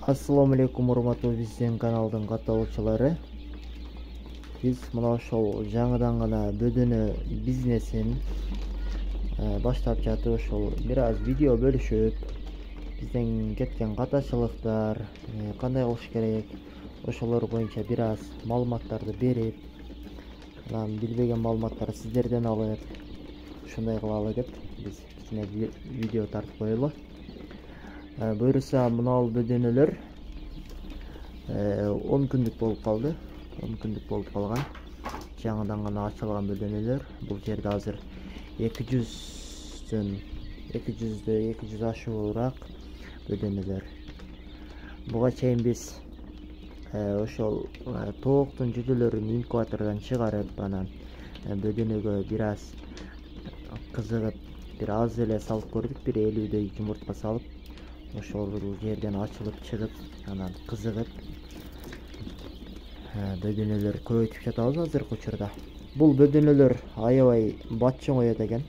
Assalamu alaikum урматтуу биздин каналдын катталуучулары. Биз мына ошол жаңыдан гана бөдөнө бизнесин баштап жатып, ошол бир аз видео бөлүшүп, бизден кеткен катачылыктар, кандай кылыш керек, ошолор боюнча бир аз маалыматтарды берип, анан билбеген маалыматтарды сиздерден алып, ушундай кылалы деп биз кичине видео тартып коелу. Буюрса мынау бөдөнөлөр 10 күндүк болуп калды. 10 күндүк болуп калган. Жаңыдан гана ачылган бөдөнөлөр. Бул жерде азыр 200 ашуураак бөдөнөлөр. Буга чейин биз ошол тооктун жүдөлөрүн инкубатордон чыгарып, анан бөдөнөгө бир аз кызыгып, бир аз эле салып көрдүк. Бир 50дөй жумуртка салып, ошол жерден ачылып чыгып, анан кызыгып бөдөнөлөр көбөйтүп жатабыз азыркы учурда. Бул бөдөнөлөр аябай бат чоңоёт экен.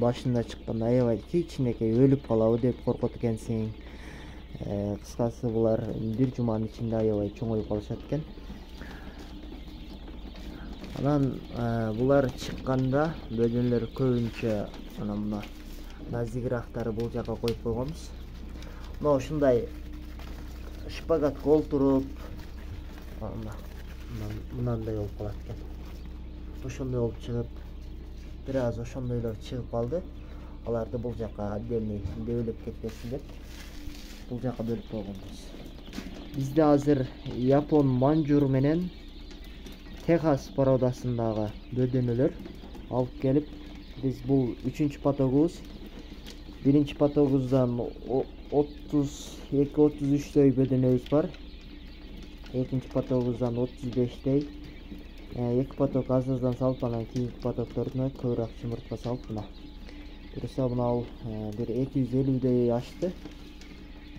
Башында чыкканда аябай кичинекей өлүп калабы деп коркот экенсиң. Кыскасы булар бир жуманын ичинде аябай чоңоюп калышат экен. Анан булар чыкканда бөдөнөлөр көбүнчө мына назигирактары бул жака коюп койгонбуз. Мына ушундай шпагатка олтуруп, мынандай болуп калат экен. Ошондой болуп чыгып, бир аз ошондойлор чыгып калды. Аларды бул жака отдельный дөөлөп кетпесин деп бул жака бөлүп койгонбуз. Бизде азыр Япон манжур менен Техас породасындагы бөдөнөлөр алып келип, биз бул 3-чү потогубуз. Биринчи потогубуздан 32-33дөй бөдөнөбүз бар. Экинчи потогубуздан 35дөй. Эки поток азыздан салып, анан кийинки потокторуна көбүрөөк жумуртка салып, мына. Буюрса мына бир 250дөй ашты.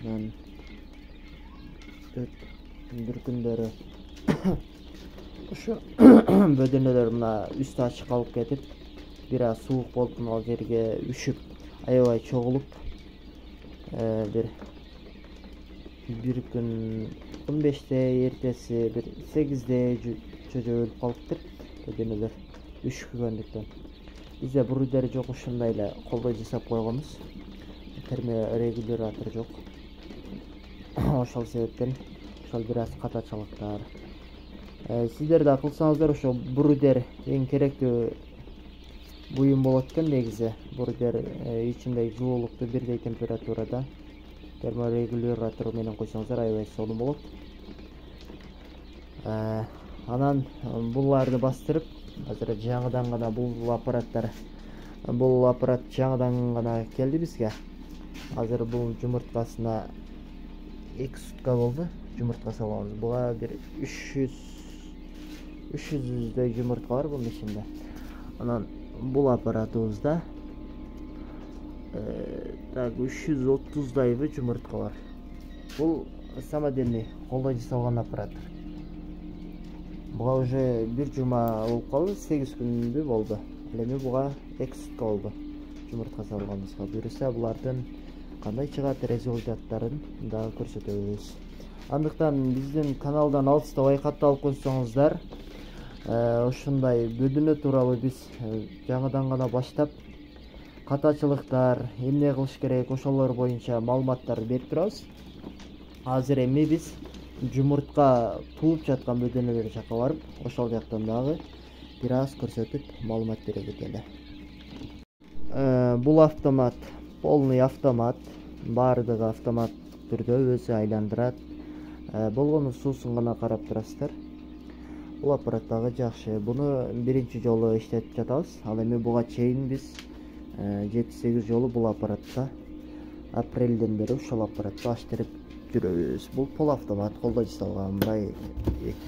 Анан бир күндөрү ошо бөдөнөлөр мына үстү ачык калып кетип, бир аз суук болуп, мына жерге үшүп, аябай чогулуп, бир күн 15-те, эртеси бир 8-де жожо өлүп калыптыр бөдөнөлөр үшкөгөндүктөн. Бизде брудер жок, ушундай эле колдой жасап койгонбуз. Терморегулятор жок. Ошол себептен ошол бир аз катачылыктар. Сиздер да кылсаңыздар, ошо брудер эң керектүү буюм болот экен негизи. Брудер ичинде жылуулукту бирдей температурада терморегулятор менен койсоңуздар аябай сонун болот. Анан буларды бастырып, азыр жаңыдан гана бул аппарат жаңыдан гана келди бизге. Азыр бул жумурткасына 2 сутка болду жумуртка салганыбыз. Буга бир 300дөй жумуртка бар бунун ичинде. Анан бул аппаратыбызда 330дайбы жумуртка бар. Бул самодельный колдой жасалган аппарат. Буга уже бир жума болуп калды, 8 күндү болду. Эми буга 2 сутка болду жумуртка салганыбызга. Буюрса булардын кандай чыгат результаттарын да көрсөтөбүз. Андыктан биздин каналдан алыстабай катталып койсоңуздар, ушундай бөдөнө тууралуу биз жаңыдан гана баштап, катачылыктар, эмне кылыш керек, ошолор боюнча маалыматтар берип турабыз. Азыр эми биз жумуртка тууп жаткан бөдөнөлөр жака барып, ошол жактан дагы бир аз көрсөтүп маалымат бере кетели. Бул автомат полный автомат, баардыгы автомат түрдө өзү айландырат. Болгону суусун гана карап турасыздар. Бул аппарат дагы жакшы. Буну биринчи жолу иштетип жатабыз. Ал эми буга чейин биз 7-8 жолу бул аппаратта апрелден бери ушул аппаратты аштырып жүрөбүз. Бул пол автомат колдой жасалган. Мындай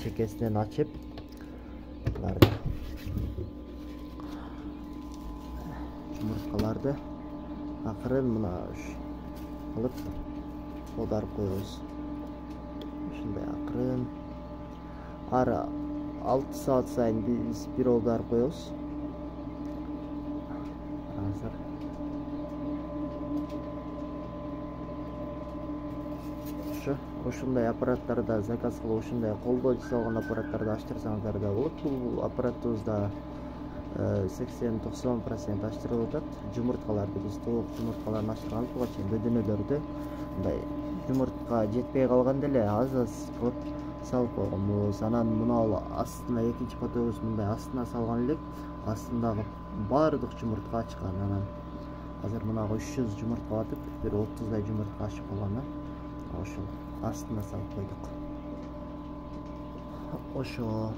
чекесинен ачып, жумурткаларды акырын мына кылып оодарып коебуз. Ушундай акырын. Ар 6 саат сайын биз бир оодарып коебуз. болчу. Ушундай аппараттарда заказ кылып, ушундай колдоо жасалган аппараттарды аштырсаңыздар да болот. Бул аппаратыбызда 80-90% аштырылып атат. Жумурткаларды биз толук жумурткаларын аштырганбыз. Буга чейин бөдөнөлөрдү мындай жумуртка жетпей калганда эле аз кылып салып койгонбуз. Анан мына астына экинчи потогубуз мындай астына салган элек. Астындагы баардык жумуртка ачкан. Анан азыр мынага 300 жумуртка батып, бир 30дай жумуртка ачып калган. Ошол астына салып койдук. Ошо.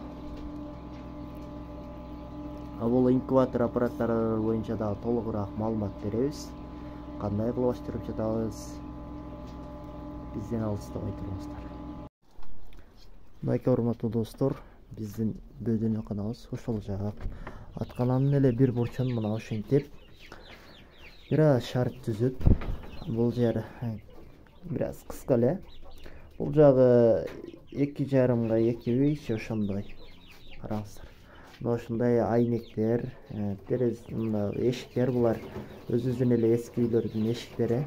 Бул инкубатор аппараттары боюнча дагы толугураак маалымат беребиз. Кандай кылып аштырып жатабыз? Бизден алыстабай туруңуздар. Мынакей урматтуу достор, биздин бөдөнө канабыз ошол жак. Аткананын эле бир бурчун мына ошентип бир аз шарт түзүп, бул жер бир аз кыска эле. Бул жагы 2,5 га 2 ошондой. Караңыздар. Мына ушундай айнектер, мына эшиктер, булар өзүбүздүн эле эски үйлөрдүн эшиктери.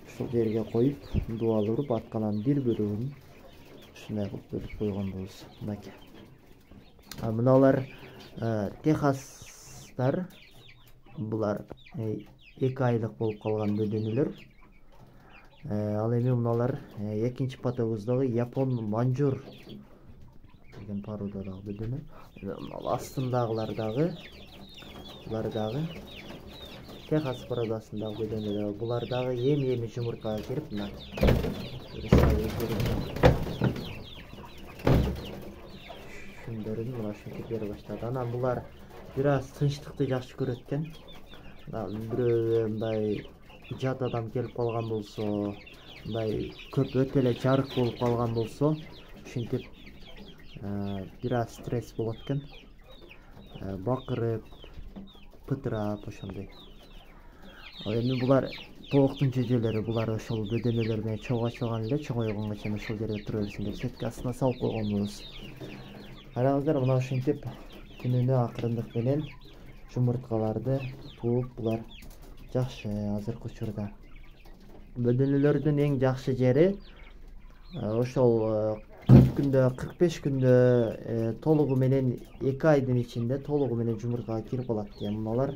Ушул жерге коюп, дубал уруп, аткананын бир бөлүгүн ушундай кылып бөлүп койгонбуз. Мынакей. Мыналар Техастар. Булар 2 айлык болуп калган бөдөнөлөр. Ал эми мыналар экинчи потогубуздагы япон манжур деген породадагы бөдөнө. Астындагылар дагы, булар дагы Техас породасындагы бөдөнөлөр. Булар дагы эми жумурткага кирип, мына шүндөрүн мына ушинтип бере баштады. Анан булар бир аз тынчтыкты жакшы көрөт экен. Бирөө мындай жат адам келип калган болсо, мындай көп өтө эле жарык болуп калган болсо, ушинтип бир аз стресс болот экен. Бакырып, пытырап ошондой. Эми булар толуктун чөжөлөрү, булар ошол бөдөнөлөр менен чогуу ачылган эле, чоңойгонго чейин ошол жерде тура берсин деп сетке астына салып койгонбуз. Караңыздар, мына ошентип күнүнө акырындык менен жумурткаларды тууп, булар жакшы азыркы учурда. Бөдөнөлөрдүн эң жакшы жери ошол 40 күндө, 45 күндө толугу менен 2 айдын ичинде толугу менен жумурткага кирип алат деген. Мыналар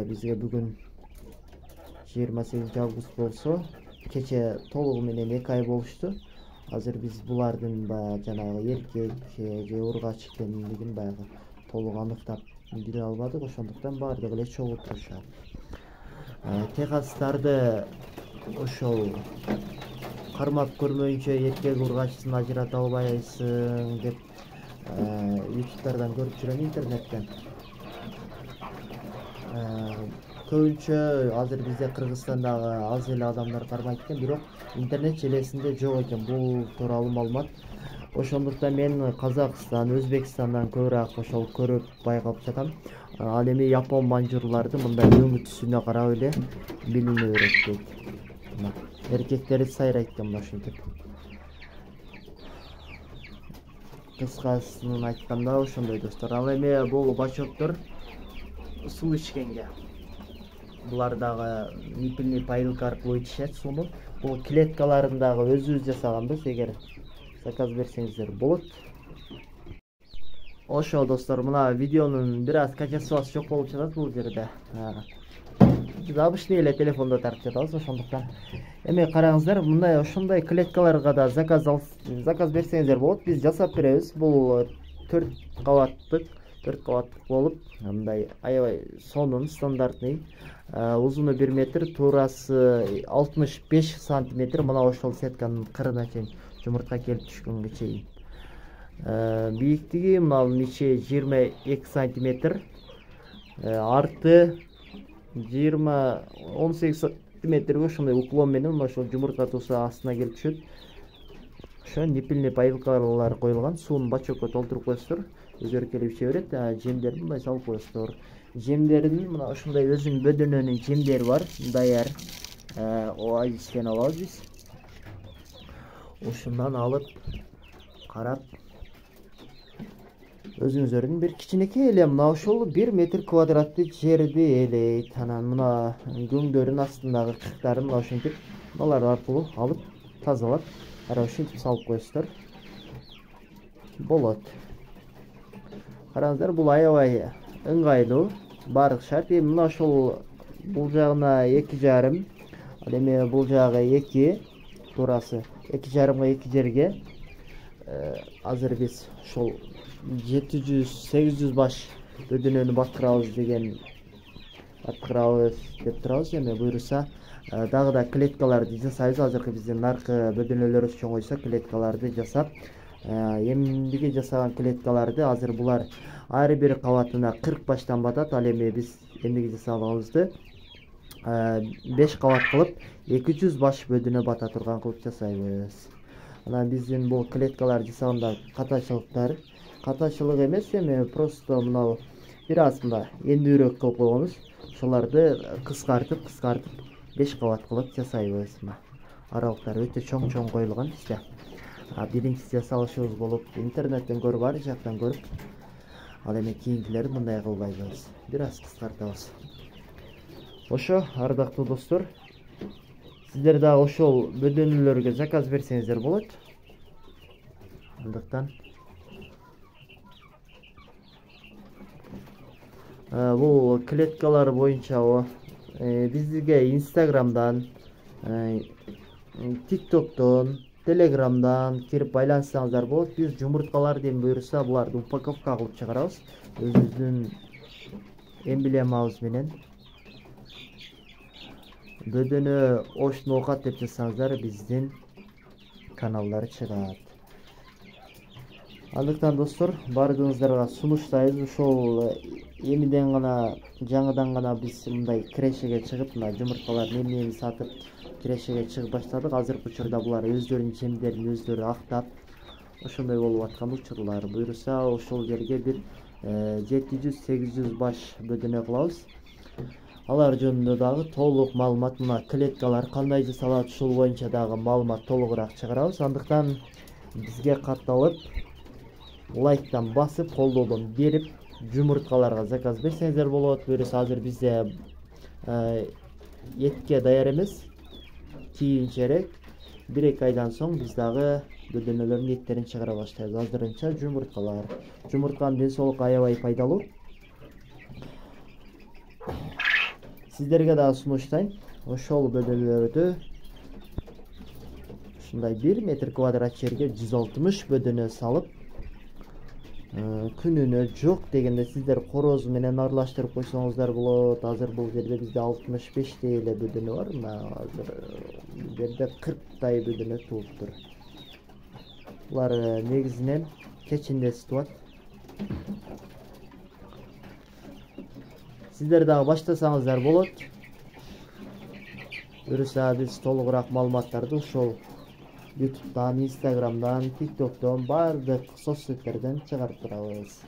бизге бүгүн 28 август болсо, кече толугу менен 2 ай болушту. Азыр биз булардын жанагы эркек же ургач экендигин баягы толук аныктап биле албадык, ошондуктан баардыгы эле чогуу турушат. Техастарды ошол кармап көрмөйүнчө эркек ургачтын ажырата албайсың деп YouTube'дардан көрүп жүрөм, интернеттен. Көбүнчө азыр бизде Кыргызстандагы аз эле адамдар кармайт экен, бирок интернет желесинде жок экен бул тууралуу маалымат. Ошондуктан мен Казакстан, Өзбекстандан көбүрөөк ошол көрүп байкап жатам. Ал эми япон манжурларды мындай өңү түсүнө карап эле билине берет дейт. Эркектери сайрайт экен мына ушинтип. Кыскасын айтканда ошондой достор. Ал эми бул бачоттор суу ичкенге. Булар дагы ниппельный поилка аркылуу ичишет сууну. Бул клеткаларындагы өзүбүз жасаганбыз, эгер заказ берсеңиздер болот. Ошо достор, мына видеонун бир аз качествосы жок болуп жатат бул жерде. Биз обычный эле телефондо тартып жатабыз, ошондуктан. Эми караңыздар, мындай ошондой клеткаларга да заказ берсеңиздер болот. Биз жасап беребиз. Бул 4 кабаттык болуп, мындай аябай сонун, стандартный. Узуну 1 метр, туурасы 65 сантиметр. Мына ошол сетканын кырына чейин жумуртка келип түшкөнгө чейин. Бийиктиги мына ичи 22 сантиметр. Арты 18 сантиметрге ошондой уклон менен ошол жумуртка туусу астына келип түшөт. Ошо ниппельный поилкалар коюлган. Сууну бачокко толтуруп коесуздар. Өзү келип иче берет. Жемдерин мындай салып коесуздар. Жемдерин мына ошондой өзүнүн бөдөнөнүн жемдери бар. Даяр. Оазистен алабыз биз. Ушундан алып карап өзүңүздөрдүн бир кичинекей эле мына ошол 1 метр квадраттык жерди ээлейт. Анан мына көңдөрүн астындагы кыктарын мына ошентип мыналар аркылуу алып тазалап ара ушинтип салып коесуздар болот. Караңыздар, бул аябай ыңгайлуу, баардык шарт. Эми мына ошол бул жагына 2,5, ал эми бул жагы 2, туурасы 2,5 2 жерге азыр биз ошол 700-800 баш бөдөнөнү баткырабыз деп турабыз. Эми буюрса дагы да клеткаларды жасайбыз. Азыркы биздин наркы бөдөнөлөрүбүз чоңойсо клеткаларды жасап, эмдиги жасаган клеткаларды азыр булар ар бир кабатына 40 баштан батат. Ал эми биз эмдиги жасаганыбызды 5 кабат кылып 200 баш бөдөнө бата турган кылып жасайбыз. Анан биздин бул клеткалар жасаганда катачылык эмес, эми просто мына бир аз мына эндүүрөөк кылып койгонбуз. Ошоларды кыскартып 5 кабат кылып жасайбыз. Мына аралыктары өтө чоң коюлган бизде. Биринчи жасалышыбыз болуп интернеттен көрүп, ар жактан көрүп, ал эми кийинкилери мындай кылбайбыз, бир аз кыскартабыз. Ошо, ардактуу достор, сиздер дагы ошол бөдөнөлөргө заказ берсеңиздер болот. Андыктан бул клеткалар боюнча бизге Инстаграмдан, ТикТоктон, Телеграмдан кирип байланышсаңыздар болот. Биз жумурткаларды эми буюрса буларды упаковка кылып чыгарабыз. Өзүбүздүн эмблемабыз менен. Бөдөнө оштун оокат деп жазсаңыздар биздин каналдар чыгат. Андыктан достор, баардыгыңыздарга сунуштайбыз. Ошол эмиден гана, жаңыдан гана биз мындай кирешеге чыгып, мына жумурткаларды эмне сатып кирешеге чыгып баштадык. Азыркы учурда булар өздөрүнүн чемдерин өздөрү актап, ошондой болуп аткан учурлар. Буюрса ошол жерге бир 700-800 баш бөдөнө кылабыз. Алар жөнүндө дагы толук маалымат, мына клеткалар кандай жасалат, ушул боюнча дагы маалымат толугураак чыгарабыз. Андыктан бизге катталып, лайктан басып, колдоодон берип, жумурткаларга заказ берсеңиздер болот. Буюрса азыр бизде этке даяр эмес. Кийинчерээк 1-2 айдан соң биз дагы бөдөнөлөрдүн эттерин чыгара баштайбыз. Азырынча жумурткалар. Жумуртканын ден соолукка аябай пайдалуу. Сиздерге дагы сунуштайм. Ошол бөдөнөлөрдү ушундай 1 метр квадрат жерге 160 бөдөнө салып, күнүнө жок дегенде сиздер короз менен аралаштырып койсоңуздар болот. Азыр бул жерде бизде 65 эле бөдөнө бар. Азыр бул жерде 40 бөдөнө тууптур. Булар негизинен кечинде сытыбат. Сиздер дагы баштасаңыздар болот. Буюрса биз толугураак маалыматтарды ушул YouTube'дан, Instagram'dan, TikTok'tan, баардык соцсеттерден чыгарып турабыз.